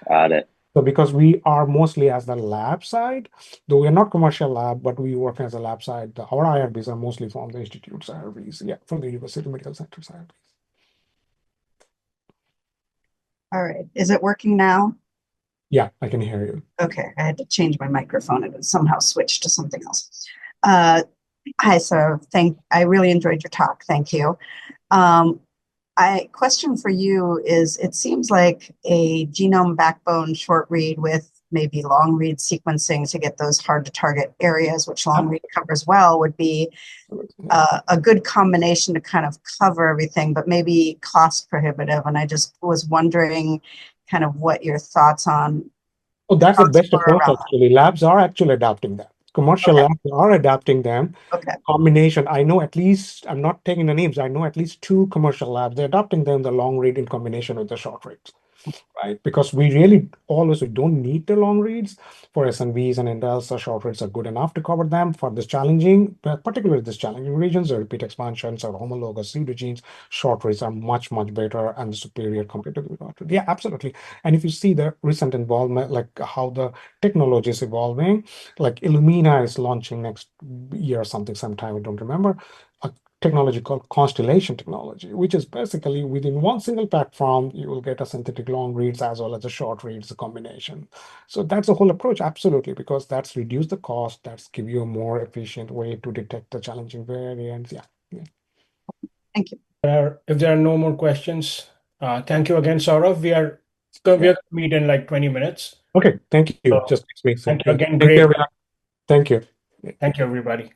got it. So because we are mostly as the lab side, though we are not commercial lab, but we work as a lab side. Our IRBs are mostly from the institute's IRBs, yeah, from the University Medical Center's IRBs. All right, is it working now? Yeah, I can hear you. Okay, I had to change my microphone. It somehow switched to something else. Hi, so I really enjoyed your talk. Thank you. Question for you is, it seems like a genome backbone short read with maybe long read sequencing to get those hard to target areas, which long read covers well, would be a good combination to kind of cover everything, but maybe cost prohibitive. And I just was wondering kind of what your thoughts on. Oh, that's the best approach, actually. Labs are actually adopting that. Commercial labs are adopting them. Okay. Combination, I know at least, I'm not taking the names, I know at least 2 commercial labs, they're adopting them, the long read in combination with the short reads, right? Because we really we don't need the long reads for SNVs and indels. The short reads are good enough to cover them for this challenging, particularly this challenging regions, or repeat expansions or homologous pseudogenes. Short reads are much, much better and superior compared to the short read. Yeah, absolutely. And if you see the recent involvement, like how the technology is evolving, like Illumina is launching next year or something, sometime, I don't remember, a technology called Constellation technology, which is basically within one single platform, you will get a synthetic long reads as well as a short reads, a combination. So that's the whole approach, absolutely, because that's reduce the cost, that's give you a more efficient way to detect the challenging variants. Yeah. Thank you. If there are no more questions, thank you again, Saurav. We are going to meet in like 20 minutes. Okay, thank you. So, Just makes sense. thank you again. Thank Great. you. Thank you. Thank you, everybody.